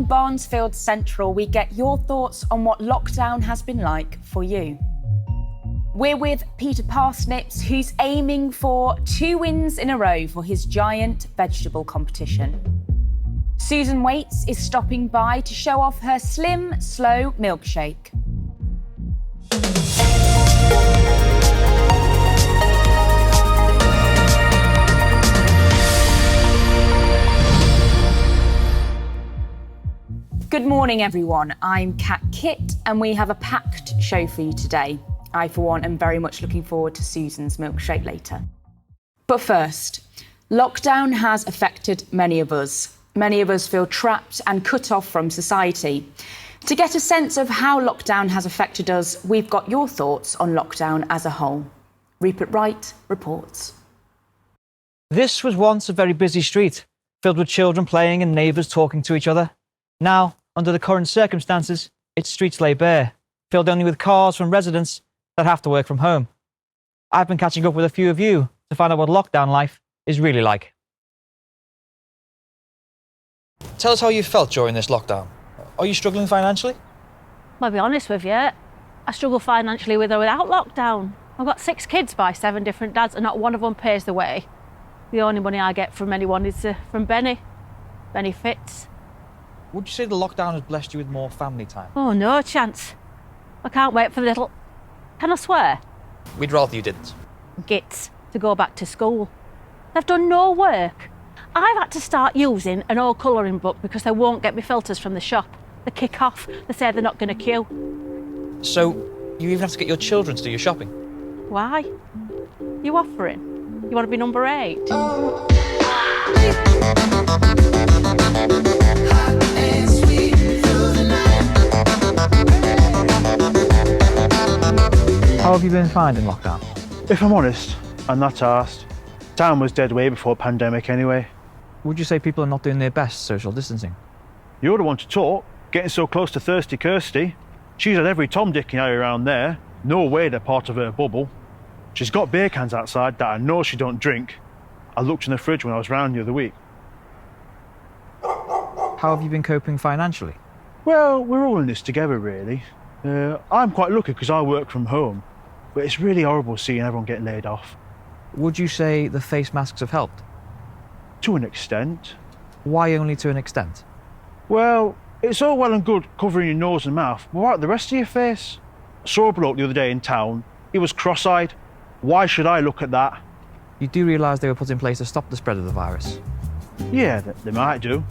on Barnsfield Central, we get your thoughts on what lockdown has been like for you. We're with Peter Parsnips, who's aiming for 2 wins in a row for his giant vegetable competition. Susan Waits is stopping by to show off her slim, slow milkshake. Good morning, everyone. I'm Kat Kitt, and we have a packed show for you today. I, for one, am very much looking forward to Susan's milkshake later. But first, lockdown has affected many of us. Many of us feel trapped and cut off from society. To get a sense of how lockdown has affected us, we've got your thoughts on lockdown as a whole. Rupert Wright reports. This was once a very busy street, filled with children playing and neighbours talking to each other. Now, under the current circumstances, its streets lay bare, filled only with cars from residents that have to work from home. I've been catching up with a few of you to find out what lockdown life is really like. Tell us how you felt during this lockdown. Are you struggling financially? I'll be honest with you, I struggle financially with or without lockdown. I've got 6 kids by 7 different dads and not one of them pays the way. The only money I get from anyone is from Benny. Benny Fitz. Would you say the lockdown has blessed you with more family time? Oh, no chance. I can't wait for the little... Can I swear? We'd rather you didn't. Gits to go back to school. They've done no work. I've had to start using an old colouring book because they won't get me filters from the shop. They kick off. They say they're not going to queue. So, you even have to get your children to do your shopping? Why? You offering? You want to be number 8? How have you been finding lockdown? If I'm honest, and that's asked, town was dead way before pandemic anyway. Would you say people are not doing their best social distancing? You're the one to talk, getting so close to Thirsty Kirsty. She's had every Tom, Dick and Harry around there. No way they're part of her bubble. She's got beer cans outside that I know she don't drink. I looked in the fridge when I was round the other week. How have you been coping financially? Well, we're all in this together, really. I'm quite lucky because I work from home, but it's really horrible seeing everyone get laid off. Would you say the face masks have helped? To an extent. Why only to an extent? Well, it's all well and good covering your nose and mouth, but what about the rest of your face? I saw a bloke the other day in town. He was cross-eyed. Why should I look at that? You do realise they were put in place to stop the spread of the virus? Yeah, they might do.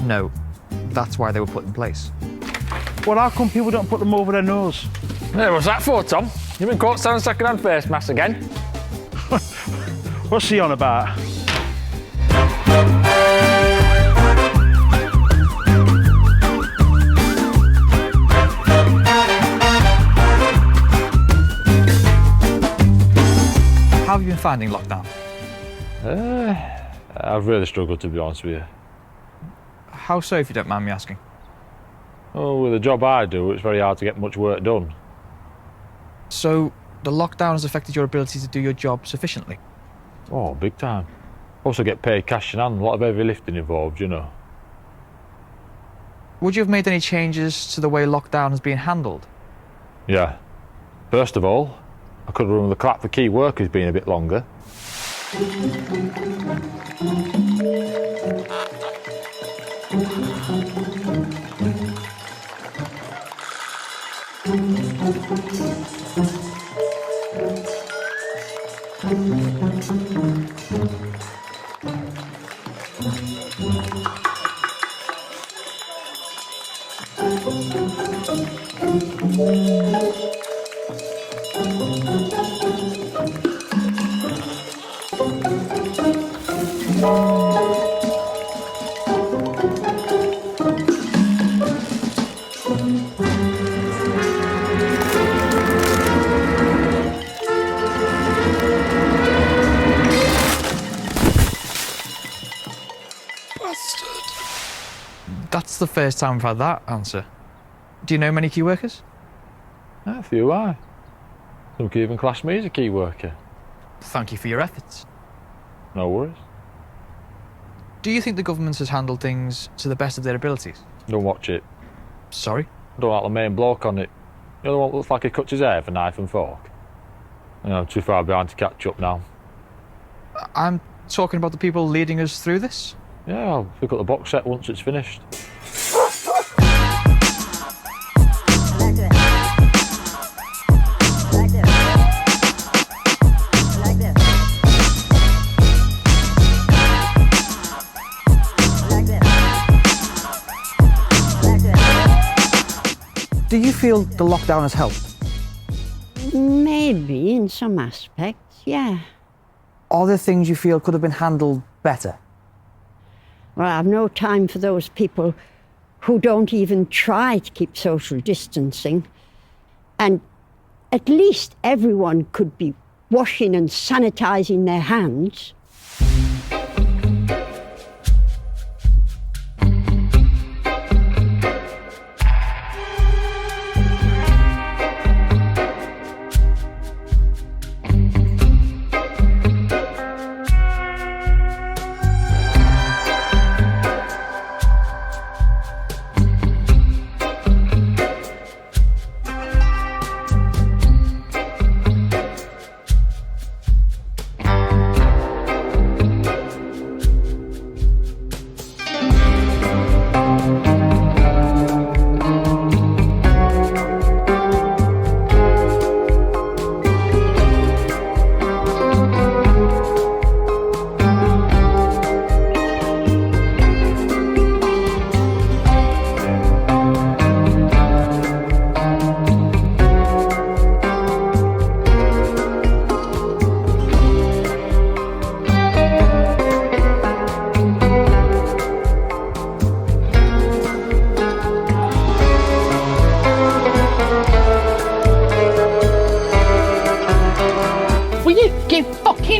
No, that's why they were put in place. Well, how come people don't put them over their nose? Hey, what's that for, Tom? You've been caught selling second-hand face masks again? What's he on about? How have you been finding lockdown? I've really struggled, to be honest with you. How so, if you don't mind me asking? Oh, with the job I do, it's very hard to get much work done. So, the lockdown has affected your ability to do your job sufficiently? Oh, big time. Also get paid cash in hand, a lot of heavy lifting involved, you know. Would you have made any changes to the way lockdown has been handled? Yeah. First of all, I could run the clap for key workers being a bit longer. That's the first time we've had that answer. Do you know many key workers? A few, aye. Some could even class me as a key worker. Thank you for your efforts. No worries. Do you think the government has handled things to the best of their abilities? Don't watch it. Sorry? I don't like the main bloke on it. The other one looks like he cuts his hair with a knife and fork. I'm too far behind to catch up now. I'm talking about the people leading us through this. Yeah, I'll pick up the box set once it's finished. Do you feel the lockdown has helped? Maybe in some aspects, yeah. Are there things you feel could have been handled better? Well, I've no time for those people who don't even try to keep social distancing. And at least everyone could be washing and sanitizing their hands.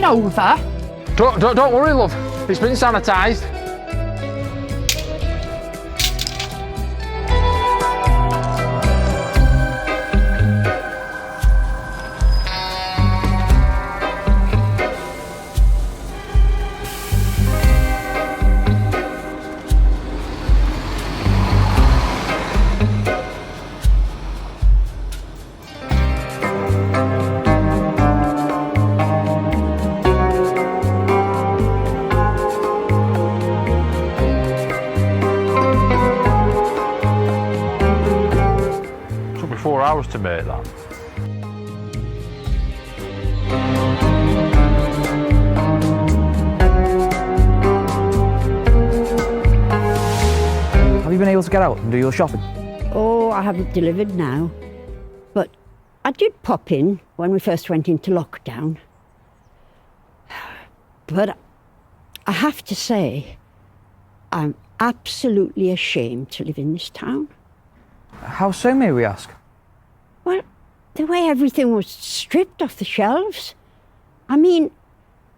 Over. Don't worry, love. It's been sanitised. Took me 4 hours to make that. Have you been able to get out and do your shopping? Oh, I have it delivered now. But I did pop in when we first went into lockdown. But I have to say, I'm absolutely ashamed to live in this town. How so, may we ask? Well, the way everything was stripped off the shelves. I mean,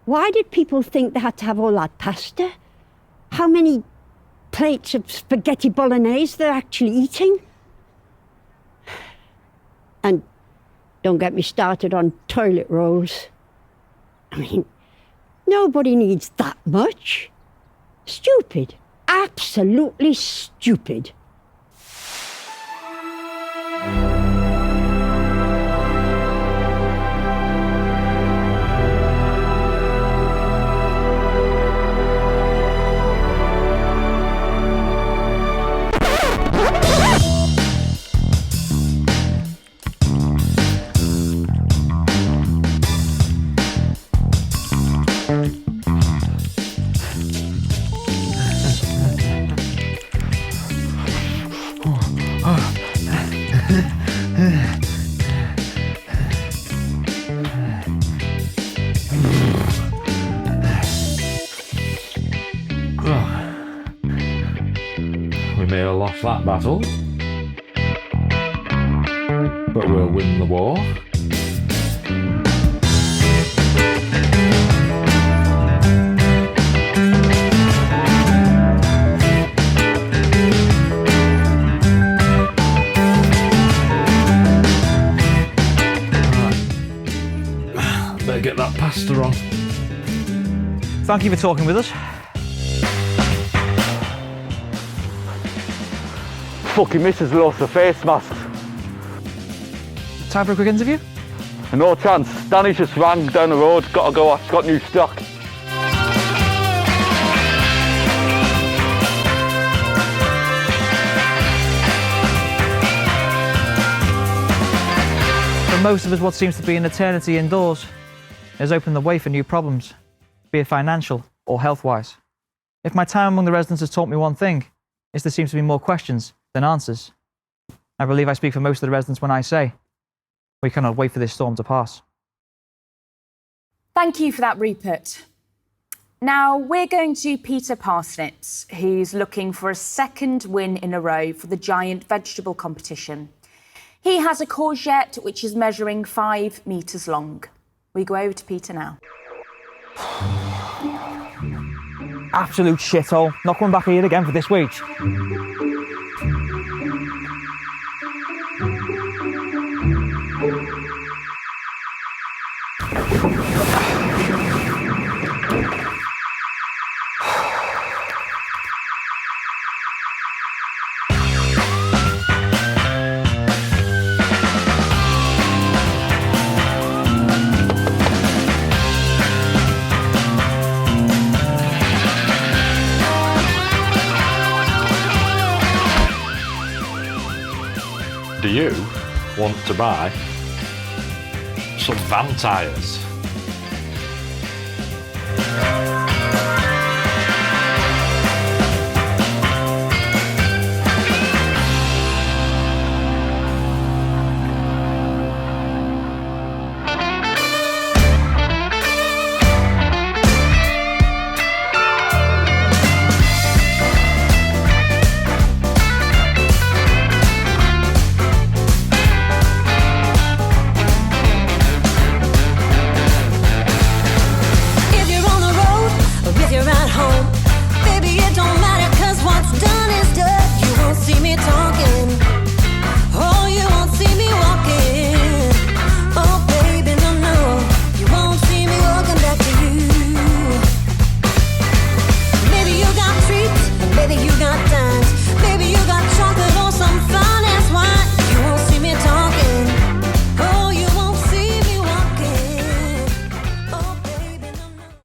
why did people think they had to have all that pasta? How many plates of spaghetti bolognese they're actually eating? And don't get me started on toilet rolls. I mean, nobody needs that much. Stupid. Absolutely stupid. We may have lost that battle, but we'll win the war. Better get that pasta on. Thank you for talking with us. fucking missus lost her face masks. Time for a quick interview? No chance. Danny's just rang down the road. Gotta go. She's got new stock. For most of us, what seems to be an eternity indoors has opened the way for new problems, be it financial or health-wise. If my time among the residents has taught me one thing, it's there seems to be more questions than answers. I believe I speak for most of the residents when I say, we cannot wait for this storm to pass. Thank you for that, Rupert. Now we're going to Peter Parsnips, who's looking for a second win in a row for the giant vegetable competition. He has a courgette which is measuring 5 metres long. We go over to Peter now. Absolute shithole. Not coming back here again for this week. Do you want to buy some van tyres?